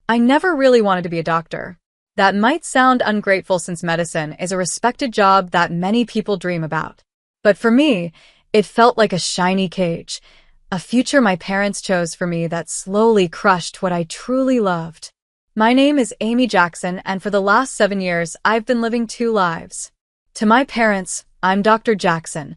I never really wanted to be a doctor. That might sound ungrateful since medicine is a respected job that many people dream about. But for me, it felt like a shiny cage, a future my parents chose for me that slowly crushed what I truly loved. My name is Amy Jackson, and for the last 7 years, I've been living two lives. To my parents, I'm Dr. Jackson,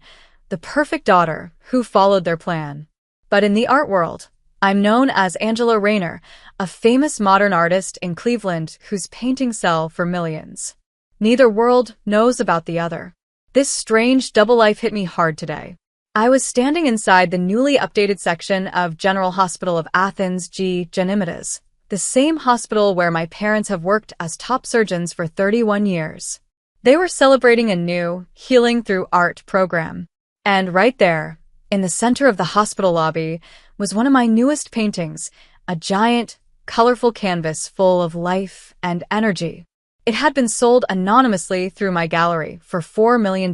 the perfect daughter who followed their plan. But in the art world, I'm known as Angela Rayner, a famous modern artist in Cleveland whose paintings sell for millions. Neither world knows about the other. This strange double life hit me hard today. I was standing inside the newly updated section of General Hospital of Athens G. Ganymedes, the same hospital where my parents have worked as top surgeons for 31 years. They were celebrating a new Healing Through Art program. And right there, in the center of the hospital lobby, was one of my newest paintings, a giant, colorful canvas full of life and energy. It had been sold anonymously through my gallery for $4 million.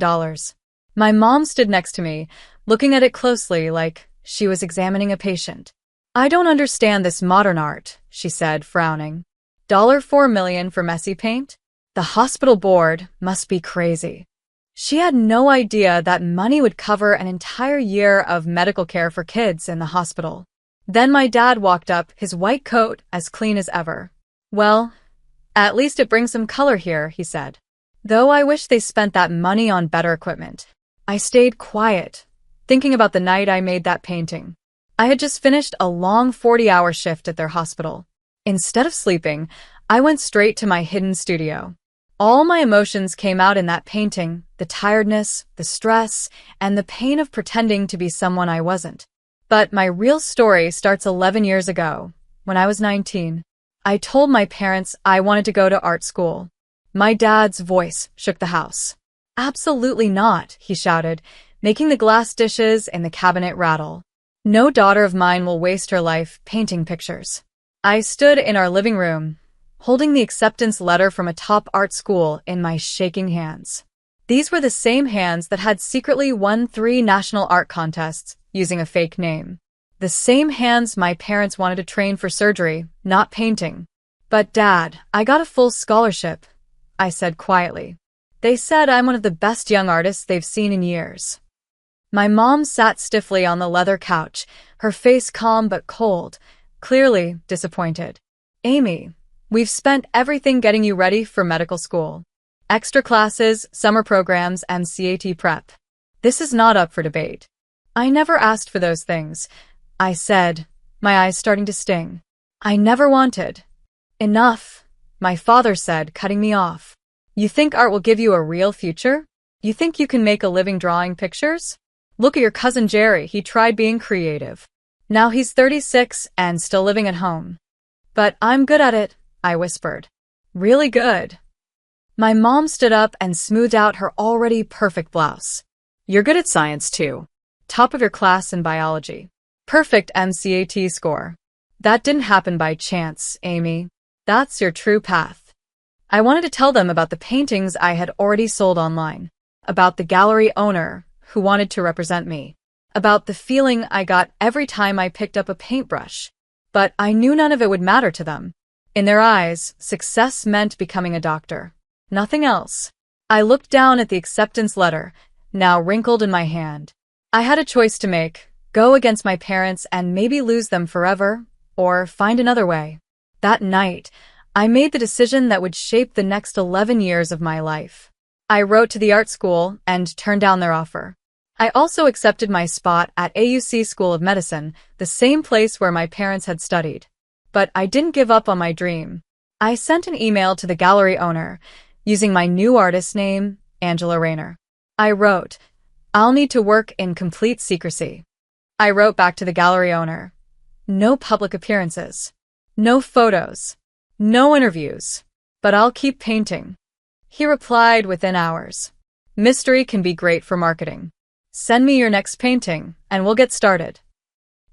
My mom stood next to me, looking at it closely like she was examining a patient. "I don't understand this modern art," she said, frowning. $4 million for messy paint? The hospital board must be crazy. She had no idea that money would cover an entire year of medical care for kids in the hospital. Then my dad walked up, his white coat as clean as ever. "Well, at least it brings some color here," he said. "Though I wish they spent that money on better equipment." I stayed quiet, thinking about the night I made that painting. I had just finished a long 40-hour shift at their hospital. Instead of sleeping, I went straight to my hidden studio. All my emotions came out in that painting, the tiredness, the stress, and the pain of pretending to be someone I wasn't. But my real story starts 11 years ago, when I was 19. I told my parents I wanted to go to art school. My dad's voice shook the house. "Absolutely not," he shouted, making the glass dishes in the cabinet rattle. "No daughter of mine will waste her life painting pictures." I stood in our living room, holding the acceptance letter from a top art school in my shaking hands. These were the same hands that had secretly won 3 national art contests using a fake name. The same hands my parents wanted to train for surgery, not painting. "But Dad, I got a full scholarship," I said quietly. "They said I'm one of the best young artists they've seen in years." My mom sat stiffly on the leather couch, her face calm but cold, clearly disappointed. "Amy, we've spent everything getting you ready for medical school. Extra classes, summer programs, and CAT prep. This is not up for debate." "I never asked for those things," I said, my eyes starting to sting. "I never wanted." "Enough," my father said, cutting me off. "You think art will give you a real future? You think you can make a living drawing pictures? Look at your cousin Jerry, he tried being creative. Now he's 36 and still living at home." "But I'm good at it," I whispered. "Really good." My mom stood up and smoothed out her already perfect blouse. "You're good at science too. Top of your class in biology. Perfect MCAT score. That didn't happen by chance, Amy. That's your true path." I wanted to tell them about the paintings I had already sold online, about the gallery owner who wanted to represent me, about the feeling I got every time I picked up a paintbrush. But I knew none of it would matter to them. In their eyes, success meant becoming a doctor. Nothing else. I looked down at the acceptance letter, now wrinkled in my hand. I had a choice to make: go against my parents and maybe lose them forever, or find another way. That night, I made the decision that would shape the next 11 years of my life. I wrote to the art school and turned down their offer. I also accepted my spot at AUC School of Medicine, the same place where my parents had studied. But I didn't give up on my dream. I sent an email to the gallery owner, using my new artist name, Angela Rayner. I wrote, "I'll need to work in complete secrecy." I wrote back to the gallery owner, "No public appearances. No photos. No interviews. But I'll keep painting." He replied within hours, "Mystery can be great for marketing. Send me your next painting, and we'll get started."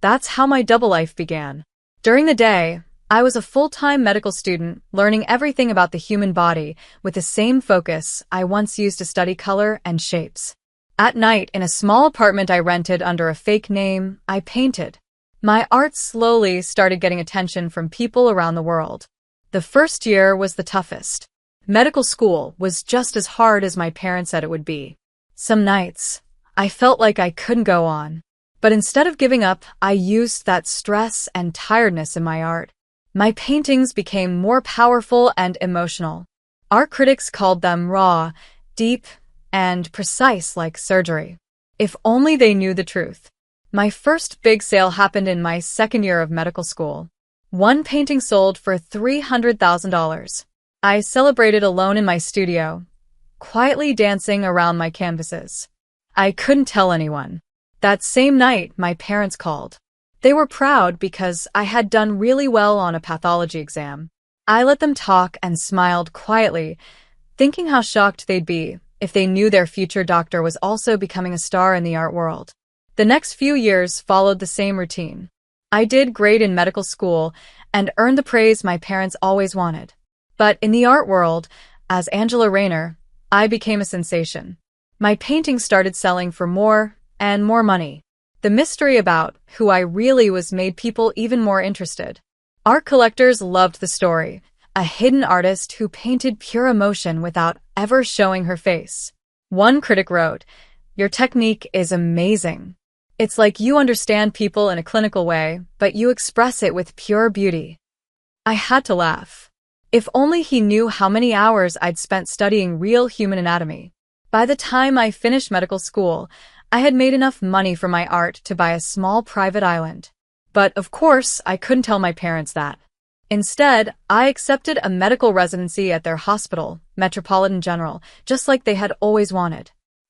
That's how my double life began. During the day, I was a full-time medical student, learning everything about the human body with the same focus I once used to study color and shapes. At night, in a small apartment I rented under a fake name, I painted. My art slowly started getting attention from people around the world. The first year was the toughest. Medical school was just as hard as my parents said it would be. Some nights, I felt like I couldn't go on. But instead of giving up, I used that stress and tiredness in my art. My paintings became more powerful and emotional. Art critics called them raw, deep, and precise like surgery. If only they knew the truth. My first big sale happened in my second year of medical school. One painting sold for $300,000. I celebrated alone in my studio, quietly dancing around my canvases. I couldn't tell anyone. That same night, my parents called. They were proud because I had done really well on a pathology exam. I let them talk and smiled quietly, thinking how shocked they'd be if they knew their future doctor was also becoming a star in the art world. The next few years followed the same routine. I did great in medical school and earned the praise my parents always wanted. But in the art world, as Angela Rayner, I became a sensation. My paintings started selling for more and more money. The mystery about who I really was made people even more interested. Art collectors loved the story, a hidden artist who painted pure emotion without ever showing her face. One critic wrote, "Your technique is amazing. It's like you understand people in a clinical way, but you express it with pure beauty." I had to laugh. If only he knew how many hours I'd spent studying real human anatomy. By the time I finished medical school, I had made enough money from my art to buy a small private island. But of course, I couldn't tell my parents that. Instead, I accepted a medical residency at their hospital, Metropolitan General, just like they had always wanted.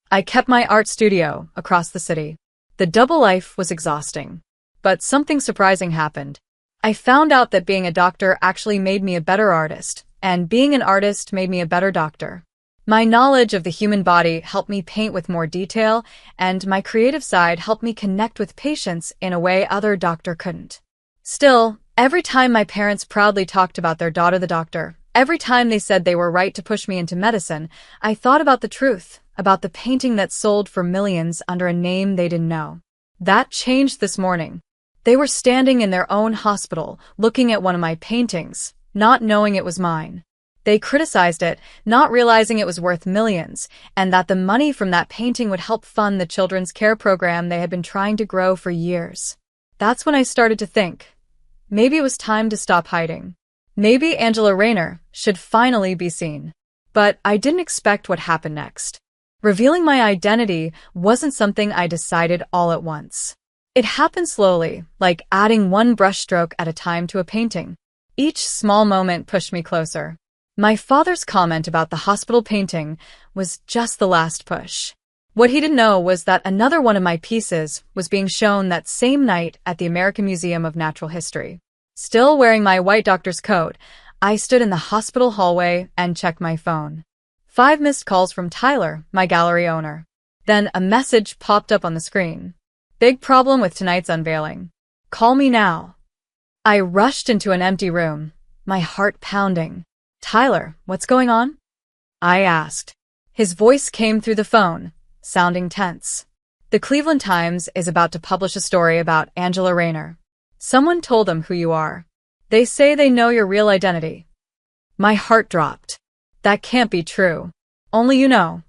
I kept my art studio across the city. The double life was exhausting. But something surprising happened. I found out that being a doctor actually made me a better artist, and being an artist made me a better doctor. My knowledge of the human body helped me paint with more detail, and my creative side helped me connect with patients in a way other doctor couldn't. Still, every time my parents proudly talked about their daughter the doctor, every time they said they were right to push me into medicine, I thought about the truth, about the painting that sold for millions under a name they didn't know. That changed this morning. They were standing in their own hospital, looking at one of my paintings, not knowing it was mine. They criticized it, not realizing it was worth millions, and that the money from that painting would help fund the children's care program they had been trying to grow for years. That's when I started to think, maybe it was time to stop hiding. Maybe Angela Rayner should finally be seen. But I didn't expect what happened next. Revealing my identity wasn't something I decided all at once. It happened slowly, like adding one brushstroke at a time to a painting. Each small moment pushed me closer. My father's comment about the hospital painting was just the last push. What he didn't know was that another one of my pieces was being shown that same night at the American Museum of Natural History. Still wearing my white doctor's coat, I stood in the hospital hallway and checked my phone. 5 missed calls from Tyler, my gallery owner. Then a message popped up on the screen. "Big problem with tonight's unveiling. Call me now." I rushed into an empty room, my heart pounding. "Tyler, what's going on?" I asked. His voice came through the phone, sounding tense. "The Cleveland Times is about to publish a story about Angela Rayner. Someone told them who you are. They say they know your real identity." My heart dropped. "That can't be true. Only you know."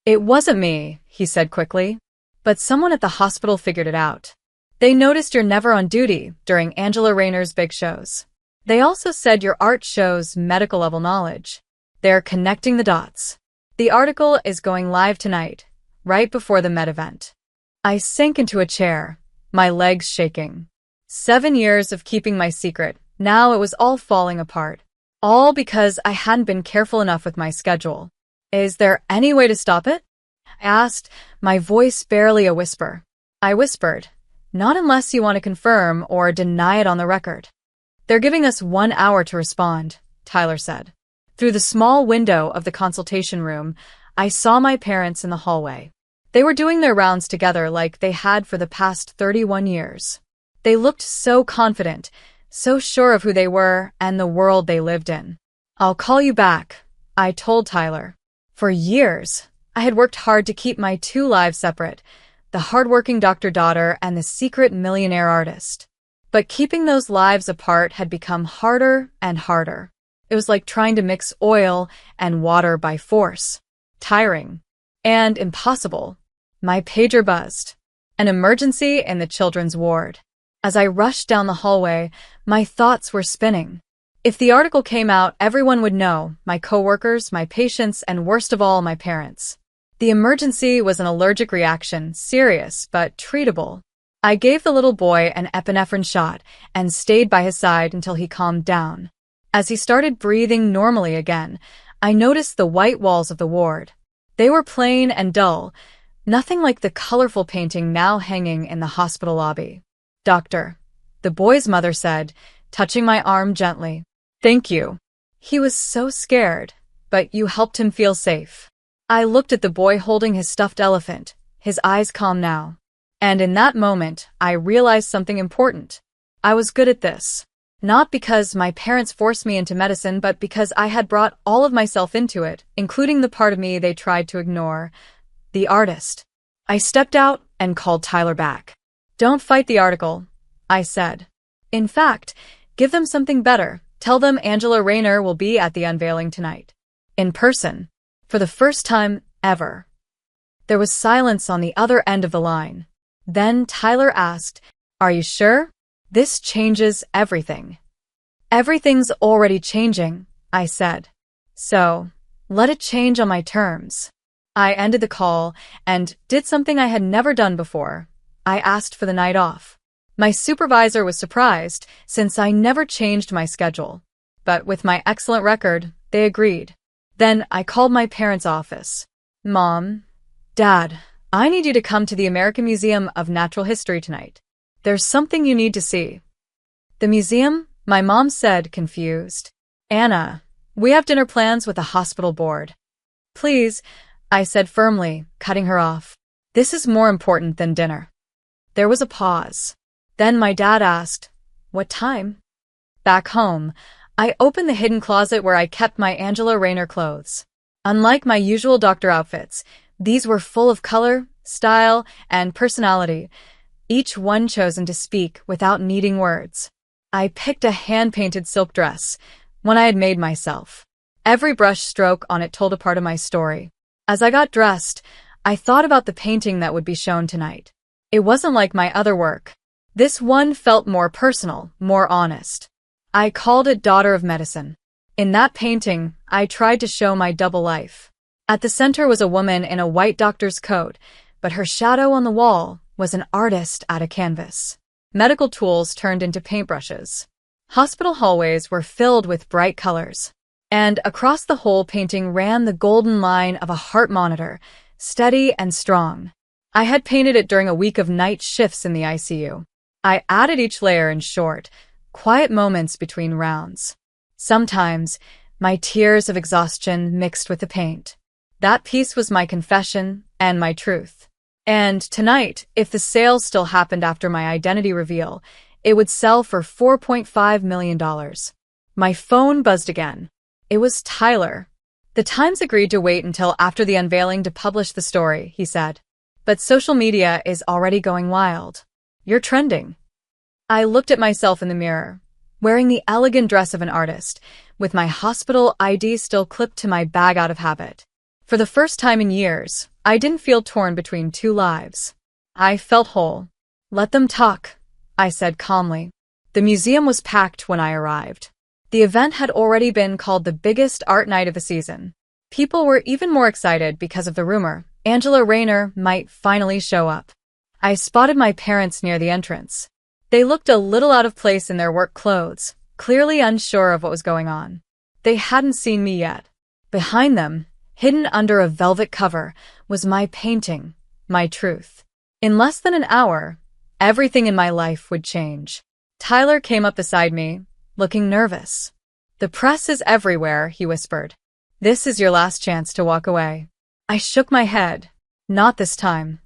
"It wasn't me," he said quickly. "But someone at the hospital figured it out. They noticed you're never on duty during Angela Rayner's big shows. They also said your art shows medical-level knowledge. They're connecting the dots. The article is going live tonight, right before the Met event." I sank into a chair, my legs shaking. 7 years of keeping my secret, now it was all falling apart. All because I hadn't been careful enough with my schedule. "Is there any way to stop it?" I asked, my voice barely a whisper. I whispered, "Not unless you want to confirm or deny it on the record." "They're giving us 1 hour to respond," Tyler said. Through the small window of the consultation room, I saw my parents in the hallway. They were doing their rounds together like they had for the past 31 years. They looked so confident, so sure of who they were and the world they lived in. "I'll call you back," I told Tyler. For years, I had worked hard to keep my 2 lives separate, the hardworking doctor-daughter and the secret millionaire artist. But keeping those lives apart had become harder and harder. It was like trying to mix oil and water by force. Tiring. And impossible. My pager buzzed. An emergency in the children's ward. As I rushed down the hallway, my thoughts were spinning. If the article came out, everyone would know, my coworkers, my patients, and worst of all, my parents. The emergency was an allergic reaction, serious but treatable. I gave the little boy an epinephrine shot and stayed by his side until he calmed down. As he started breathing normally again, I noticed the white walls of the ward. They were plain and dull, nothing like the colorful painting now hanging in the hospital lobby. "Doctor," the boy's mother said, touching my arm gently. "Thank you." He was so scared, but you helped him feel safe. I looked at the boy holding his stuffed elephant, his eyes calm now. And in that moment, I realized something important. I was good at this. Not because my parents forced me into medicine, but because I had brought all of myself into it, including the part of me they tried to ignore, the artist. I stepped out and called Tyler back. "Don't fight the article," I said. "In fact, give them something better. Tell them Angela Rayner will be at the unveiling tonight. In person. For the first time ever." There was silence on the other end of the line. Then Tyler asked, "Are you sure? This changes everything." "Everything's already changing," I said. "So, let it change on my terms." I ended the call and did something I had never done before. I asked for the night off. My supervisor was surprised, since I never changed my schedule. But with my excellent record, they agreed. Then I called my parents' office. "Mom, Dad, I need you to come to the American Museum of Natural History tonight. There's something you need to see." "The museum?" my mom said, confused. "Anna, we have dinner plans with the hospital board." "Please," I said firmly, cutting her off. "This is more important than dinner." There was a pause. Then my dad asked, "What time?" Back home, I opened the hidden closet where I kept my Angela Rayner clothes. Unlike my usual doctor outfits, these were full of color, style, and personality, each one chosen to speak without needing words. I picked a hand-painted silk dress, one I had made myself. Every brush stroke on it told a part of my story. As I got dressed, I thought about the painting that would be shown tonight. It wasn't like my other work. This one felt more personal, more honest. I called it Daughter of Medicine. In that painting, I tried to show my double life. At the center was a woman in a white doctor's coat, but her shadow on the wall was an artist at a canvas. Medical tools turned into paintbrushes. Hospital hallways were filled with bright colors. And across the whole painting ran the golden line of a heart monitor, steady and strong. I had painted it during a week of night shifts in the ICU. I added each layer in short, quiet moments between rounds. Sometimes, my tears of exhaustion mixed with the paint. That piece was my confession and my truth. And tonight, if the sale still happened after my identity reveal, it would sell for $4.5 million. My phone buzzed again. It was Tyler. "The Times agreed to wait until after the unveiling to publish the story," he said. "But social media is already going wild. You're trending." I looked at myself in the mirror, wearing the elegant dress of an artist, with my hospital ID still clipped to my bag out of habit. For the first time in years, I didn't feel torn between two lives. I felt whole. "Let them talk," I said calmly. The museum was packed when I arrived. The event had already been called the biggest art night of the season. People were even more excited because of the rumor Angela Rayner might finally show up. I spotted my parents near the entrance. They looked a little out of place in their work clothes, clearly unsure of what was going on. They hadn't seen me yet. Behind them, hidden under a velvet cover, was my painting, my truth. In less than an hour, everything in my life would change. Tyler came up beside me, looking nervous. "The press is everywhere," he whispered. "This is your last chance to walk away." I shook my head. "Not this time."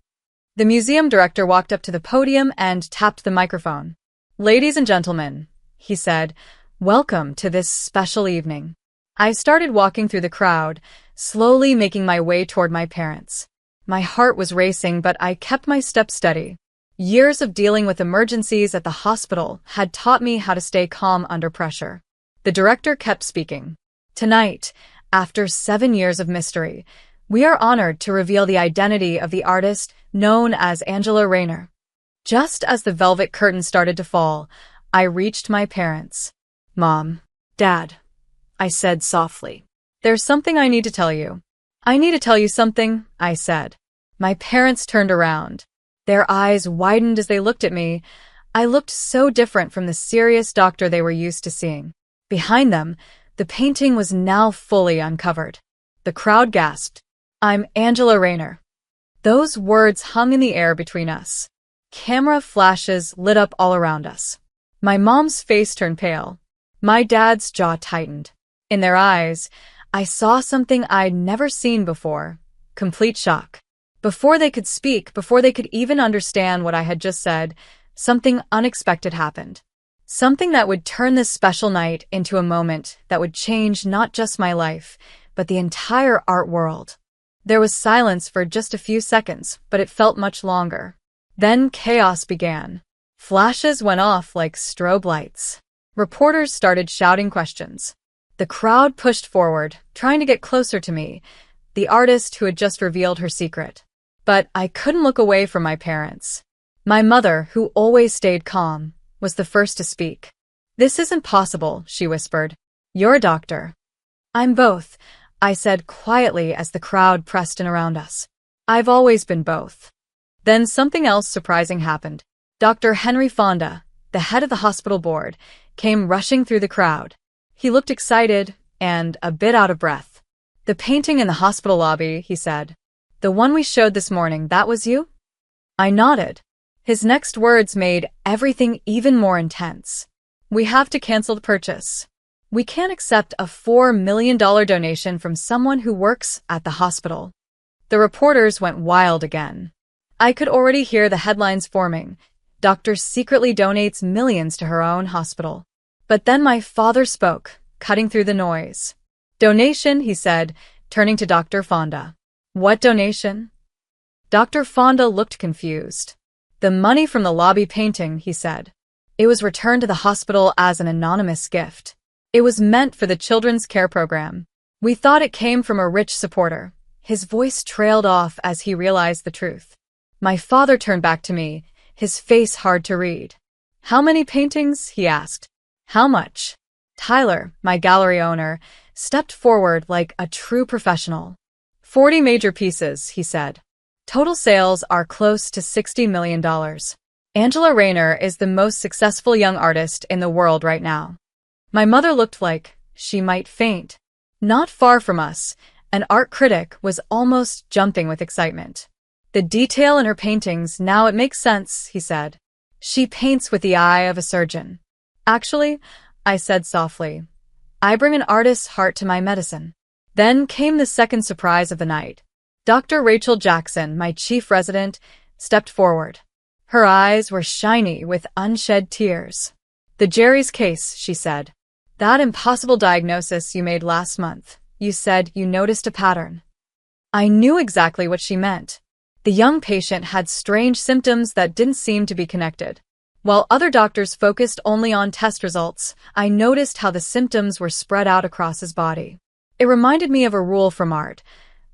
The museum director walked up to the podium and tapped the microphone. "Ladies and gentlemen," he said, "welcome to this special evening." I started walking through the crowd, slowly making my way toward my parents. My heart was racing, but I kept my steps steady. Years of dealing with emergencies at the hospital had taught me how to stay calm under pressure. The director kept speaking. Tonight, after 7 years of mystery, we are honored to reveal the identity of the artist known as Angela Rayner. Just as the velvet curtain started to fall, I reached my parents. Mom, Dad, I said softly. There's something I need to tell you. I need to tell you something, I said. My parents turned around. Their eyes widened as they looked at me. I looked so different from the serious doctor they were used to seeing. Behind them, the painting was now fully uncovered. The crowd gasped. I'm Angela Rayner. Those words hung in the air between us. Camera flashes lit up all around us. My mom's face turned pale. My dad's jaw tightened. In their eyes, I saw something I'd never seen before. Complete shock. Before they could speak, before they could even understand what I had just said, something unexpected happened. Something that would turn this special night into a moment that would change not just my life, but the entire art world. There was silence for just a few seconds, but it felt much longer. Then chaos began. Flashes went off like strobe lights. Reporters started shouting questions. The crowd pushed forward, trying to get closer to me, the artist who had just revealed her secret. But I couldn't look away from my parents. My mother, who always stayed calm, was the first to speak. This isn't possible, she whispered. You're a doctor. I'm both, I said quietly as the crowd pressed in around us. I've always been both. Then something else surprising happened. Dr. Henry Fonda, the head of the hospital board, came rushing through the crowd. He looked excited and a bit out of breath. The painting in the hospital lobby, he said. The one we showed this morning, that was you? I nodded. His next words made everything even more intense. We have to cancel the purchase. We can't accept a $4 million donation from someone who works at the hospital. The reporters went wild again. I could already hear the headlines forming. Doctor secretly donates millions to her own hospital. But then my father spoke, cutting through the noise. Donation, he said, turning to Dr. Fonda. What donation? Dr. Fonda looked confused. The money from the lobby painting, he said. It was returned to the hospital as an anonymous gift. It was meant for the children's care program. We thought it came from a rich supporter. His voice trailed off as he realized the truth. My father turned back to me, his face hard to read. How many paintings? He asked. How much? Tyler, my gallery owner, stepped forward like a true professional. 40 major pieces, he said. Total sales are close to $60 million. Angela Rayner is the most successful young artist in the world right now. My mother looked like she might faint. Not far from us, an art critic was almost jumping with excitement. The detail in her paintings, now it makes sense, he said. She paints with the eye of a surgeon. Actually, I said softly, I bring an artist's heart to my medicine. Then came the second surprise of the night. Dr. Rachel Jackson, my chief resident, stepped forward. Her eyes were shiny with unshed tears. The Jerry's case, she said. That impossible diagnosis you made last month. You said you noticed a pattern. I knew exactly what she meant. The young patient had strange symptoms that didn't seem to be connected. While other doctors focused only on test results, I noticed how the symptoms were spread out across his body. It reminded me of a rule from art,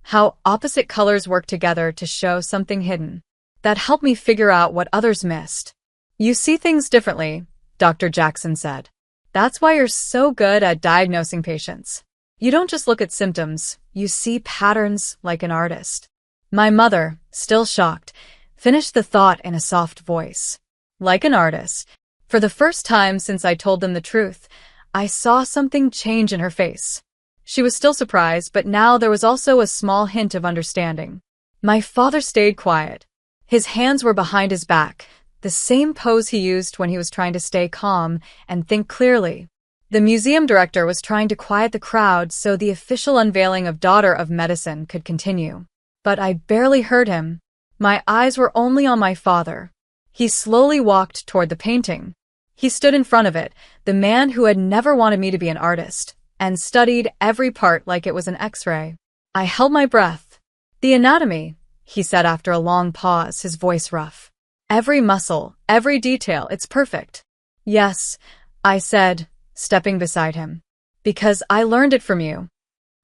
how opposite colors work together to show something hidden. That helped me figure out what others missed. You see things differently, Dr. Jackson said. That's why you're so good at diagnosing patients. You don't just look at symptoms, you see patterns like an artist. My mother, still shocked, finished the thought in a soft voice. Like an artist. For the first time since I told them the truth, I saw something change in her face. She was still surprised, but now there was also a small hint of understanding. My father stayed quiet. His hands were behind his back, the same pose he used when he was trying to stay calm and think clearly. The museum director was trying to quiet the crowd so the official unveiling of Daughter of Medicine could continue. But I barely heard him. My eyes were only on my father. He slowly walked toward the painting. He stood in front of it, the man who had never wanted me to be an artist, and studied every part like it was an X-ray. I held my breath. The anatomy, he said after a long pause, his voice rough. Every muscle, every detail, it's perfect. Yes, I said, stepping beside him. Because I learned it from you.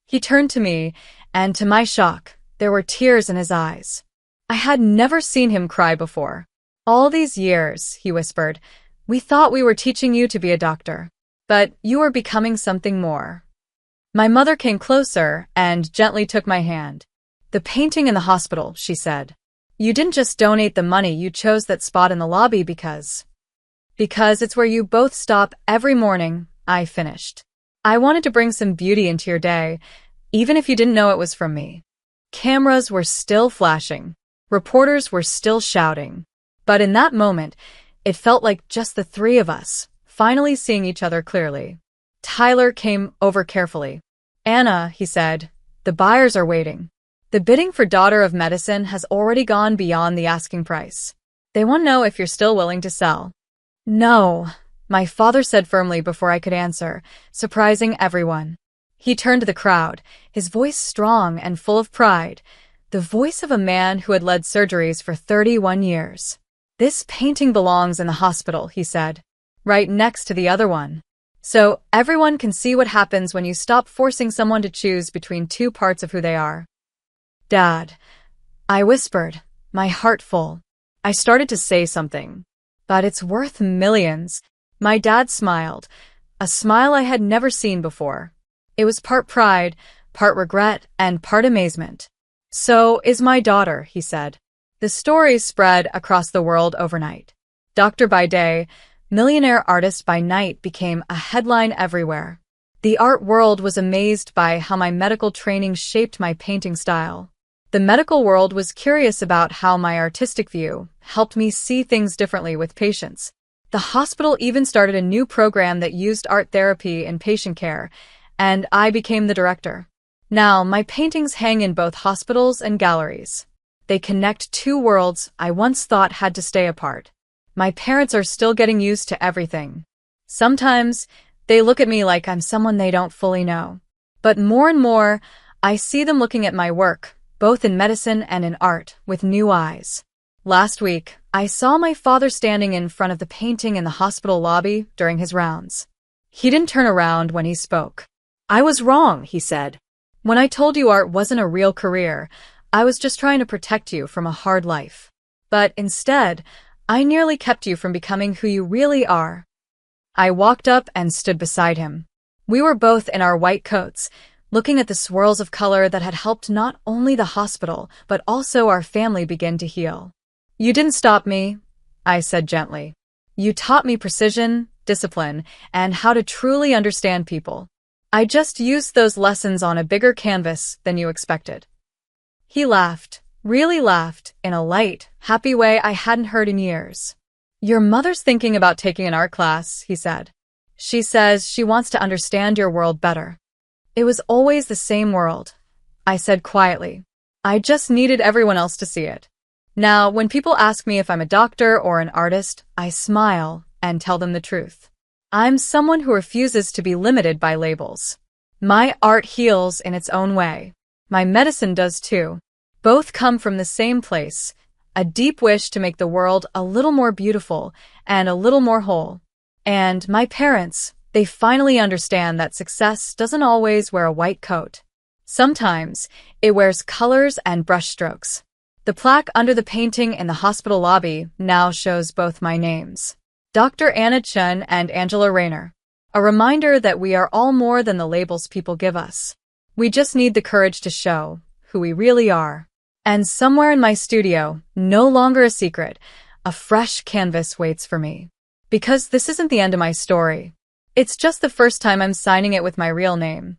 He turned to me, and to my shock, there were tears in his eyes. I had never seen him cry before. All these years, he whispered, we thought we were teaching you to be a doctor. But you were becoming something more. My mother came closer and gently took my hand. The painting in the hospital, she said. You didn't just donate the money, you chose that spot in the lobby because it's where you both stop every morning, I finished. I wanted to bring some beauty into your day, even if you didn't know it was from me. Cameras were still flashing. Reporters were still shouting. But in that moment, it felt like just the three of us, finally seeing each other clearly. Tyler came over carefully. Anna, he said, the buyers are waiting. The bidding for Daughter of Medicine has already gone beyond the asking price. They want to know if you're still willing to sell. No, my father said firmly before I could answer, surprising everyone. He turned to the crowd, his voice strong and full of pride, the voice of a man who had led surgeries for 31 years. This painting belongs in the hospital, he said, right next to the other one. So everyone can see what happens when you stop forcing someone to choose between two parts of who they are. Dad, I whispered, my heart full. I started to say something. But it's worth millions. My dad smiled, a smile I had never seen before. It was part pride, part regret, and part amazement. So is my daughter, he said. The stories spread across the world overnight. Doctor by day, millionaire artist by night became a headline everywhere. The art world was amazed by how my medical training shaped my painting style. The medical world was curious about how my artistic view helped me see things differently with patients. The hospital even started a new program that used art therapy in patient care, and I became the director. Now, my paintings hang in both hospitals and galleries. They connect two worlds I once thought had to stay apart. My parents are still getting used to everything. Sometimes, they look at me like I'm someone they don't fully know. But more and more, I see them looking at my work, both in medicine and in art, with new eyes. Last week, I saw my father standing in front of the painting in the hospital lobby during his rounds. He didn't turn around when he spoke. I was wrong, he said. When I told you art wasn't a real career, I was just trying to protect you from a hard life. But instead, I nearly kept you from becoming who you really are. I walked up and stood beside him. We were both in our white coats, looking at the swirls of color that had helped not only the hospital, but also our family begin to heal. You didn't stop me, I said gently. You taught me precision, discipline, and how to truly understand people. I just used those lessons on a bigger canvas than you expected. He laughed, really laughed, in a light, happy way I hadn't heard in years. Your mother's thinking about taking an art class, he said. She says she wants to understand your world better. It was always the same world, I said quietly. I just needed everyone else to see it. Now, when people ask me if I'm a doctor or an artist, I smile and tell them the truth. I'm someone who refuses to be limited by labels. My art heals in its own way. My medicine does too. Both come from the same place, a deep wish to make the world a little more beautiful and a little more whole. And my parents, they finally understand that success doesn't always wear a white coat. Sometimes, it wears colors and brushstrokes. The plaque under the painting in the hospital lobby now shows both my names, Dr. Anna Chen and Angela Rayner, a reminder that we are all more than the labels people give us. We just need the courage to show who we really are. And somewhere in my studio, no longer a secret, a fresh canvas waits for me. Because this isn't the end of my story. It's just the first time I'm signing it with my real name.